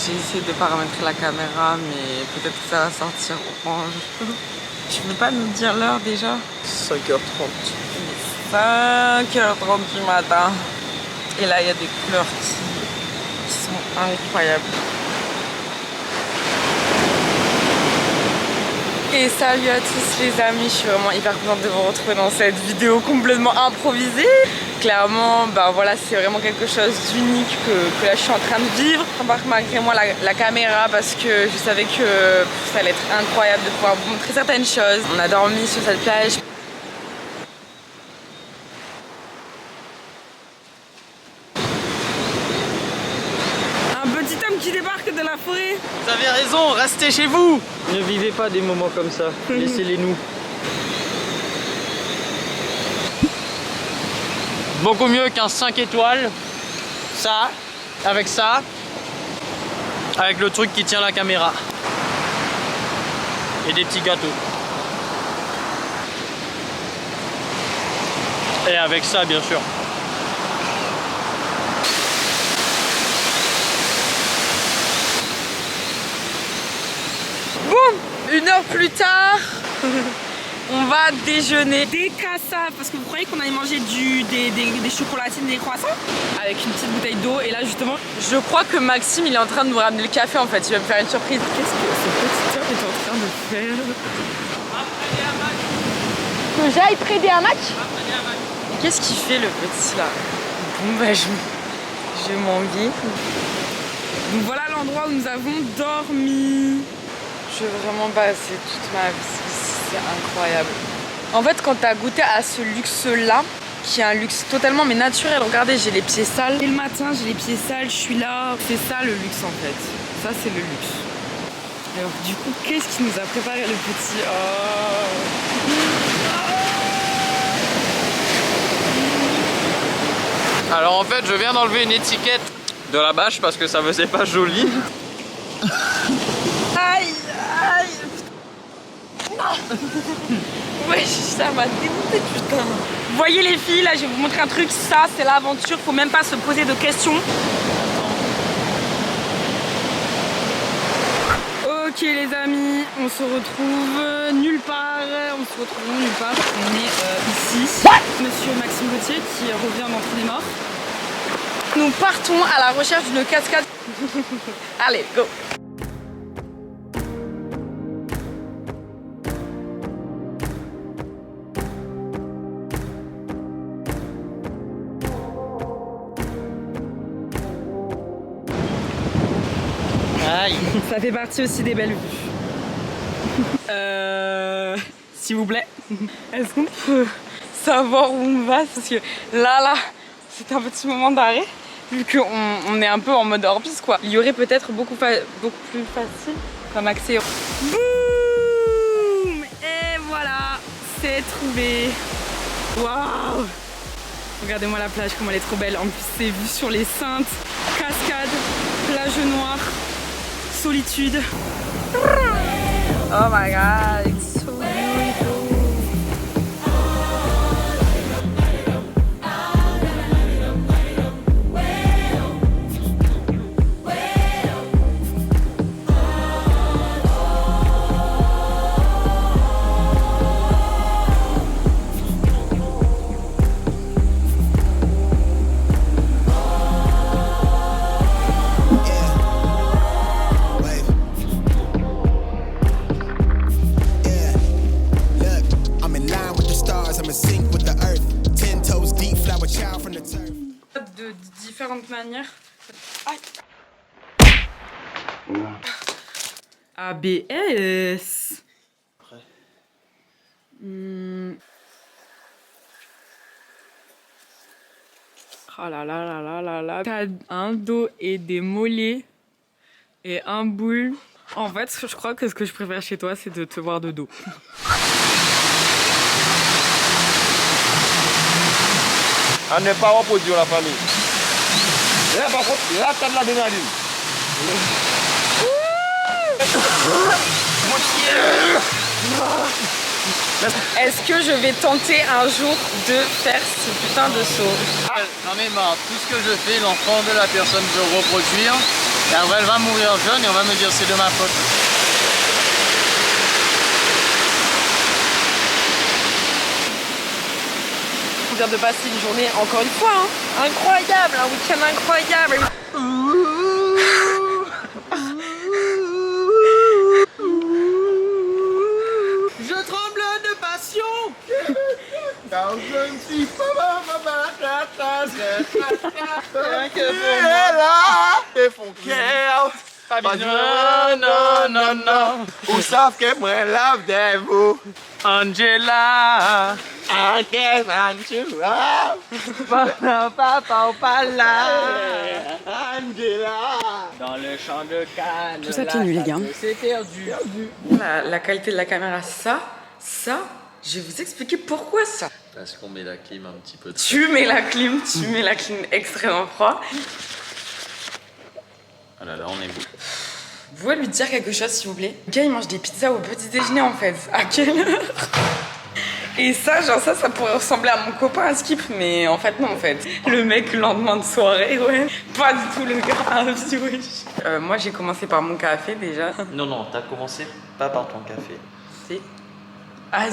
J'ai essayé de paramétrer la caméra, mais peut-être que ça va sortir orange. Tu veux pas nous dire l'heure déjà? 5h30. 5h30 du matin. Et là, il y a des couleurs qui sont incroyables. Et salut à tous les amis, je suis vraiment hyper contente de vous retrouver dans cette vidéo complètement improvisée. Clairement, ben voilà, c'est vraiment quelque chose d'unique que là je suis en train de vivre. J'embarque malgré moi la caméra parce que je savais que ça allait être incroyable de pouvoir vous montrer certaines choses. On a dormi sur cette plage. Un petit homme qui débarque de la forêt. Vous avez raison, restez chez vous. Ne vivez pas des moments comme ça, laissez-les nous. Beaucoup mieux qu'un 5 étoiles. Ça, avec ça, avec le truc qui tient la caméra. Et des petits gâteaux. Et avec ça, bien sûr. Boum, 1 heure plus tard, on va déjeuner des cassaves parce que vous croyez qu'on allait manger des chocolatines, des croissants avec une petite bouteille d'eau. Et là justement, je crois que Maxime il est en train de nous ramener le café en fait. Il va me faire une surprise. Qu'est-ce que ce petit homme est en train de faire? Que j'aille trader un match? Qu'est-ce qu'il fait le petit là? Bon bah je m'en vais. Donc voilà l'endroit où nous avons dormi. Je veux vraiment passer toute ma vie ici, c'est incroyable. En fait, quand t'as goûté à ce luxe-là, qui est un luxe totalement mais naturel, regardez, j'ai les pieds sales. Et le matin, j'ai les pieds sales, je suis là. C'est ça le luxe en fait. Ça, c'est le luxe. Alors, du coup, qu'est-ce qui nous a préparé le petit? Alors en fait, je viens d'enlever une étiquette de la bâche parce que ça faisait pas joli. Aïe, aïe. Ouais, ça m'a dégoûté, putain. Vous voyez les filles, là, je vais vous montrer un truc. Ça, c'est l'aventure. Faut même pas se poser de questions. Ok, les amis, on se retrouve nulle part. On se retrouve nulle part. On est ici. Monsieur Maxime Gauthier qui revient d'entre les morts. Nous partons à la recherche d'une cascade. Allez, go. Aïe. Ça fait partie aussi des belles vues. S'il vous plaît, est-ce qu'on peut savoir où on va? Parce que là, c'est un petit moment d'arrêt. Vu qu'on est un peu en mode hors-piste, quoi. Il y aurait peut-être beaucoup plus facile comme accès. Boum! Et voilà, c'est trouvé. Waouh! Regardez-moi la plage, comme elle est trop belle. En plus, c'est vu sur les Saintes, cascade, plage noire. Solitude. Oh my god, it's so beautiful. De différentes manières. Aïe. ABS. Oh là là là là là là. T'as un dos et des mollets et un boule. En fait, je crois que ce que je préfère chez toi, c'est de te voir de dos. À ne pas reproduire la famille. Là, par contre, là, t'as de l'adrénaline. Est-ce que je vais tenter un jour de faire ce putain de saut? J'en ai marre. Tout ce que je fais, l'enfant de la personne veut reproduire. Et après, elle va mourir jeune et on va me dire c'est de ma faute. On vient de passer une journée, encore une fois, hein, incroyable, un week-end incroyable. Je tremble de passion. Car je ne suis pas Rien que pour là et font cœur. Non, non, non, non. Vous savez que moi lave de vous. Angela. Angela. Dans le champ de canne. Tout ça pieds nus, les gars. C'est perdu. La qualité de la caméra, ça, je vais vous expliquer pourquoi ça. Parce qu'on met la clim un petit peu. Tu mets la clim extrêmement froid. Ah là là, on est beau. Vous pouvez lui dire quelque chose s'il vous plaît? Le gars il mange des pizzas au petit déjeuner en fait. À quelle heure? Et ça, genre ça pourrait ressembler à mon copain à Skip, mais en fait non en fait. Le mec le lendemain de soirée, ouais. Pas du tout le gars, moi j'ai commencé par mon café déjà. Non, non, t'as commencé pas par ton café. C'est... Ah,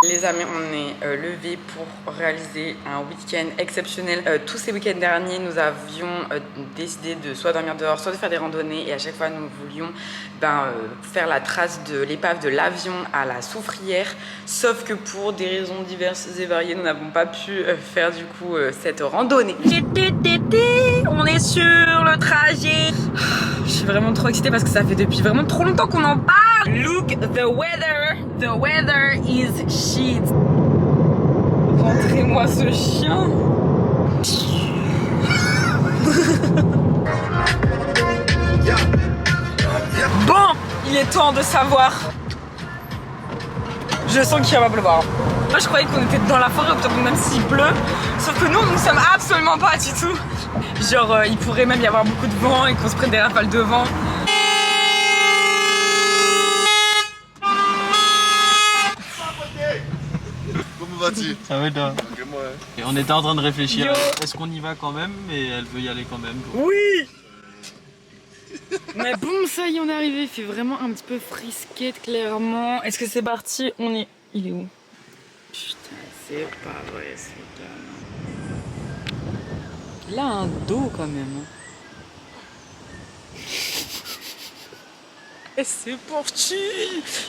les amis, on est levés pour réaliser un week-end exceptionnel. Tous ces week-ends derniers, nous avions décidé de soit dormir dehors, soit de faire des randonnées. Et à chaque fois, nous voulions faire la trace de l'épave de l'avion à la Soufrière. Sauf que pour des raisons diverses et variées, nous n'avons pas pu faire du coup cette randonnée. On est sur le trajet. Je suis vraiment trop excitée parce que ça fait depuis vraiment trop longtemps qu'on en parle. Look, the weather is shit. Rentrez-moi ce chien. Bon, il est temps de savoir. Je sens qu'il va pleuvoir. Moi je croyais qu'on était dans la forêt, même s'il pleut. Sauf que nous ne sommes absolument pas du tout. Genre il pourrait même y avoir beaucoup de vent et qu'on se prenne des rafales de vent. Comment vas-tu? Ça va toi? Ok, moi. Et on était en train de réfléchir. Yo. Est-ce qu'on y va quand même? Mais elle veut y aller quand même. Oui. Mais boum, ça y est, on est arrivé. Il fait vraiment un petit peu frisquette, clairement. Est-ce que c'est parti? On est... Il est où? Putain, c'est pas vrai, c'est pas... Il a un dos, quand même. Et c'est parti.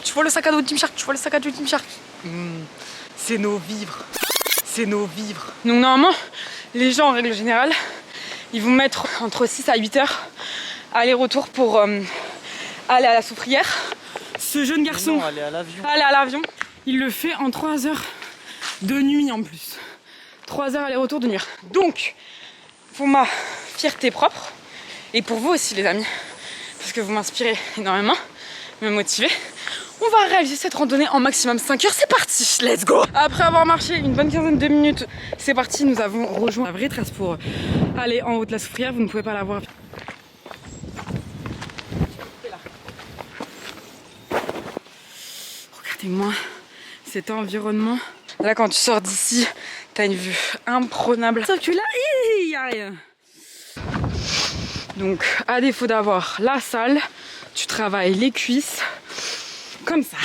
Tu vois le sac à dos de Team Shark? Tu vois le sac à dos de Team Shark? C'est nos vivres. C'est nos vivres. Donc normalement, les gens, en règle générale, ils vont mettre entre 6 à 8 heures aller-retour pour aller à la Soufrière. Ce jeune garçon, Non, aller à l'avion, il le fait en 3 heures de nuit en plus. 3 heures aller-retour de nuit. Donc, pour ma fierté propre, et pour vous aussi les amis, parce que vous m'inspirez énormément, me motivez, on va réaliser cette randonnée en maximum 5 heures. C'est parti, let's go. Après avoir marché une bonne quinzaine de minutes, c'est parti, nous avons rejoint la vraie trace pour aller en haut de la Soufrière. Vous ne pouvez pas la voir. Regardez-moi cet environnement. Là, quand tu sors d'ici, t'as une vue imprenable. Sauf que là, il n'y a rien. Donc, à défaut d'avoir la salle, tu travailles les cuisses comme ça.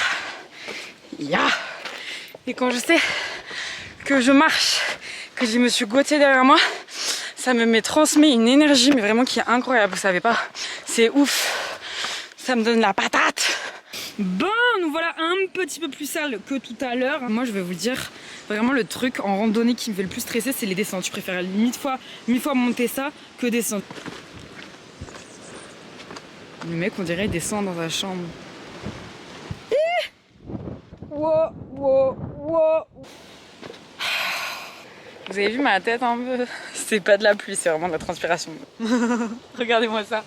Et quand je sais que je marche, que j'ai Monsieur Gauthier derrière moi, ça transmet une énergie, mais vraiment qui est incroyable. Vous savez pas, c'est ouf. Ça me donne la patate. Bon, nous voilà un petit peu plus sale que tout à l'heure. Moi, je vais vous dire, vraiment le truc en randonnée qui me fait le plus stresser, c'est les descentes. Je préfère 1000 fois monter ça que descendre. Le mec, on dirait, il descend dans sa chambre. Wow. Vous avez vu ma tête un peu? C'est pas de la pluie, c'est vraiment de la transpiration. Regardez-moi ça.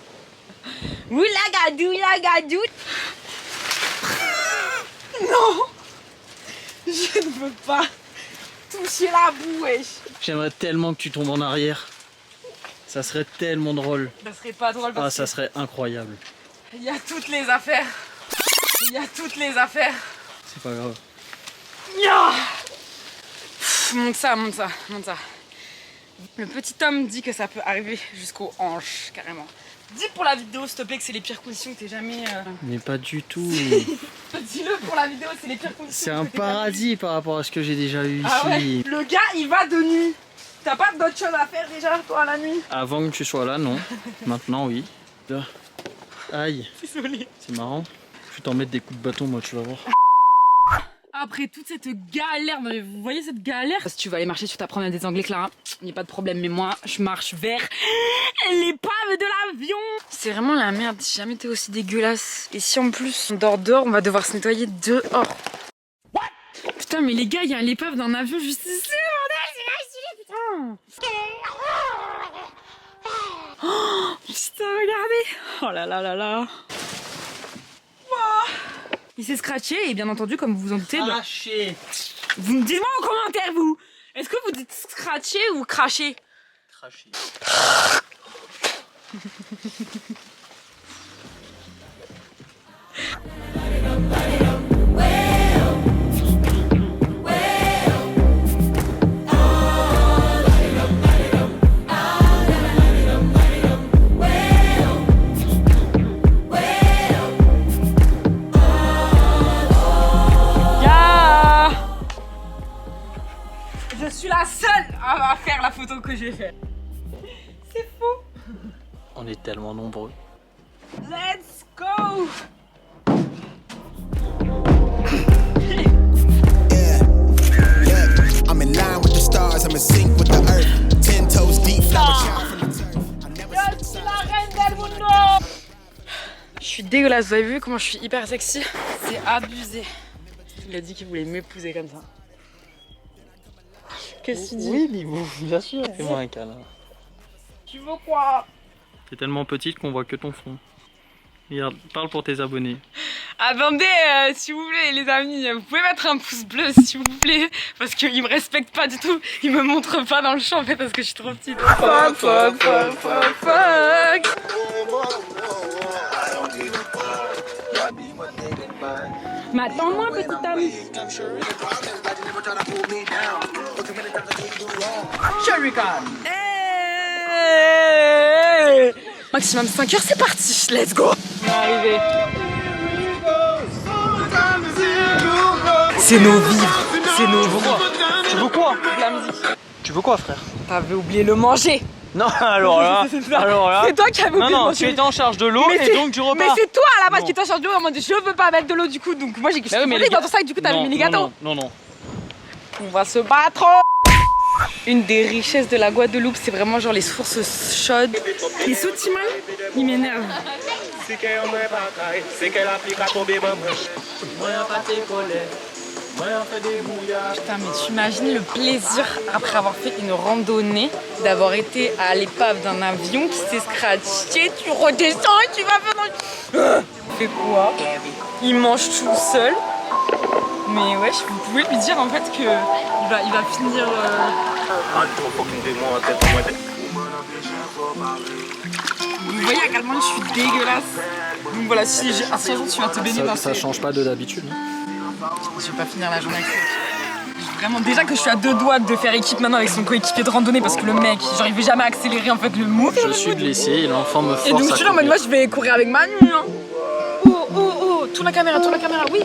Oulagadou. Non, je ne veux pas toucher la boue, wesh. J'aimerais tellement que tu tombes en arrière. Ça serait tellement drôle. Ça serait pas drôle parce ça serait incroyable. qu'il y a toutes les affaires. C'est pas grave. Monte ça. Le petit homme dit que ça peut arriver jusqu'aux hanches, carrément. Dis pour la vidéo s'il te plaît que c'est les pires conditions que t'es jamais... Mais pas du tout. Dis-le pour la vidéo, c'est les pires conditions. C'est un paradis par rapport à ce que j'ai déjà eu ici. Ah ouais. Le gars il va de nuit. T'as pas d'autre chose à faire déjà toi la nuit? Avant que tu sois là, non. Maintenant, oui. Là. Aïe. Désolée. C'est marrant. Je vais t'en mettre des coups de bâton, moi, tu vas voir. Après toute cette galère, vous voyez cette galère? Si tu vas aller marcher sur ta promenade des Anglais, Clara, il n'y a pas de problème. Mais moi, je marche vers l'épave de l'avion. C'est vraiment la merde. J'ai jamais été aussi dégueulasse. Et si en plus on dort dehors, on va devoir se nettoyer dehors. What? Putain, mais les gars, il y a l'épave d'un avion juste ici. Putain. Oh, putain, regardez. Oh là là là là. Il s'est scratché et bien entendu, comme vous vous en doutez, Arraché. vous me dites-moi en commentaire, vous. Est-ce que vous dites scratché ou craché? Craché. Je suis la seule à faire la photo que j'ai faite. C'est fou. On est tellement nombreux. Let's go. I'm in line with the stars, I'm in sync with the earth. 10 toes deep, flower child from the turf. I never Je suis la reine del mundo. Je suis dégueulasse, vous avez vu comment je suis hyper sexy? C'est abusé. Il a dit qu'il voulait m'épouser comme ça. Qu'est-ce que tu dis? Oui, Bibou, bien sûr. Fais-moi un câlin. Tu veux quoi? T'es tellement petite qu'on voit que ton front. Regarde, parle pour tes abonnés. Attendez, s'il vous plaît les amis, vous pouvez mettre un pouce bleu s'il vous plaît. Parce qu'ils me respectent pas du tout. Ils me montrent pas dans le champ en fait parce que je suis trop petite. Fuck, fuck, fuck, fuck, fuck. Mais attends-moi petite amie. Hey maximum 5 heures, c'est parti, let's go. On est arrivé. C'est nos vivres, c'est nos vies. Tu veux quoi? De la musique. Tu veux quoi, frère? T'avais oublié le manger. Non, alors là, C'est toi qui avais oublié non, le manger. tu étais en charge de l'eau et donc du repas. Mais c'est toi à la base Non. qui t'en charge de l'eau en mode je veux pas mettre de l'eau du coup, donc moi j'ai oui, mais pris dans ton sac, du coup t'avais mis les gâteaux. Non. On va se battre. Une des richesses de la Guadeloupe, c'est vraiment genre les sources chaudes. Les sautimans, ils m'énervent. Putain, mais tu imagines le plaisir après avoir fait une randonnée, d'avoir été à l'épave d'un avion qui s'est scratché, tu redescends et tu vas faire dans... Il fait quoi? Il mange tout seul. Mais ouais, vous pouvez lui dire en fait que il va finir... Vous voyez à quel point je suis dégueulasse. Donc voilà, si un jour tu vas te baigner dans Ça ces... change pas de d'habitude. Je vais pas finir la journée avec ça. Vraiment, déjà que je suis à 2 doigts de faire équipe maintenant avec son coéquipier de randonnée parce que le mec, genre il veut jamais accélérer en fait le move. Je suis blessé et l'enfant me force Et donc je à suis là en mode courir. moi je vais courir avec Manu hein. Oh, tourne la caméra, oui.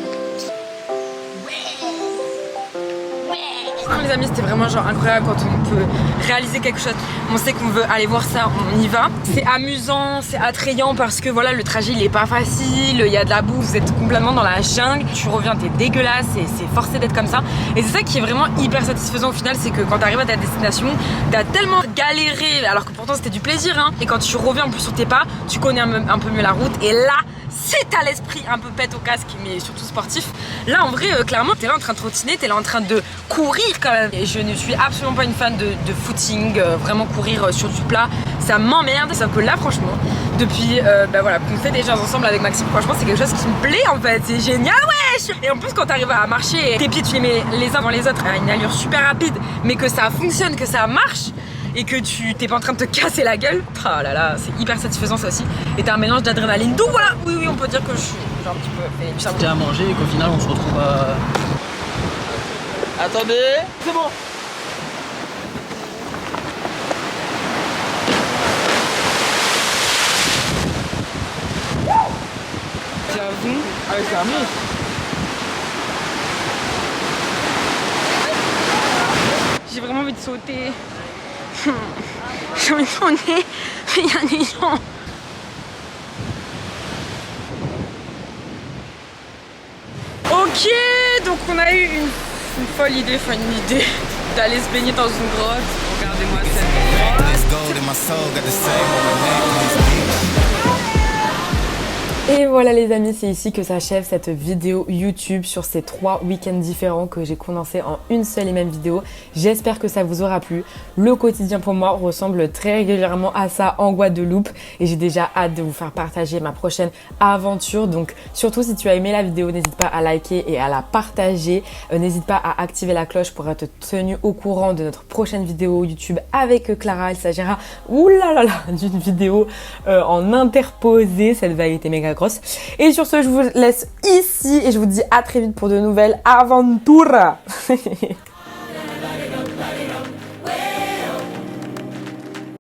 Non les amis, c'était vraiment genre incroyable quand on peut réaliser quelque chose. On sait qu'on veut aller voir ça, on y va. C'est amusant, c'est attrayant parce que voilà, le trajet il est pas facile, il y a de la boue, vous êtes complètement dans la jungle, tu reviens, t'es dégueulasse et c'est forcé d'être comme ça. Et c'est ça qui est vraiment hyper satisfaisant au final, c'est que quand t'arrives à ta destination, t'as tellement galéré alors que pourtant c'était du plaisir hein. Et quand tu reviens en plus sur tes pas, tu connais un peu mieux la route et là, si t'as l'esprit un peu pète au casque mais surtout sportif, là en vrai clairement t'es là en train de trottiner, t'es là en train de courir quand même. Et je ne suis absolument pas une fan de footing, vraiment courir sur du plat, ça m'emmerde. Sauf que là franchement, depuis voilà, qu'on fait des choses ensemble avec Maxime, franchement c'est quelque chose qui me plaît en fait, c'est génial wesh. Et en plus quand t'arrives à marcher, tes pieds tu les mets les uns dans les autres à une allure super rapide, mais que ça fonctionne, que ça marche, et que tu t'es pas en train de te casser la gueule, oh là là, c'est hyper satisfaisant ça aussi. Et t'as un mélange d'adrénaline. Donc voilà, oui, on peut dire que je suis genre un petit peu fait du cerveau. C'était à manger et qu'au final on se retrouve à... Attendez, c'est bon. Avec ses amis. J'ai vraiment envie de sauter. J'ai envie de tourner. Il y a des gens. Ok, donc on a eu une folle idée, d'aller se baigner dans une grotte. Regardez-moi cette grotte. Et voilà les amis, c'est ici que s'achève cette vidéo YouTube sur ces 3 week-ends différents que j'ai condensés en une seule et même vidéo. J'espère que ça vous aura plu. Le quotidien pour moi ressemble très régulièrement à ça en Guadeloupe et j'ai déjà hâte de vous faire partager ma prochaine aventure. Donc surtout si tu as aimé la vidéo, n'hésite pas à liker et à la partager. N'hésite pas à activer la cloche pour être tenu au courant de notre prochaine vidéo YouTube avec Clara. Il s'agira d'une vidéo en interposé, cette vérité méga grosse. Et sur ce, je vous laisse ici et je vous dis à très vite pour de nouvelles aventures.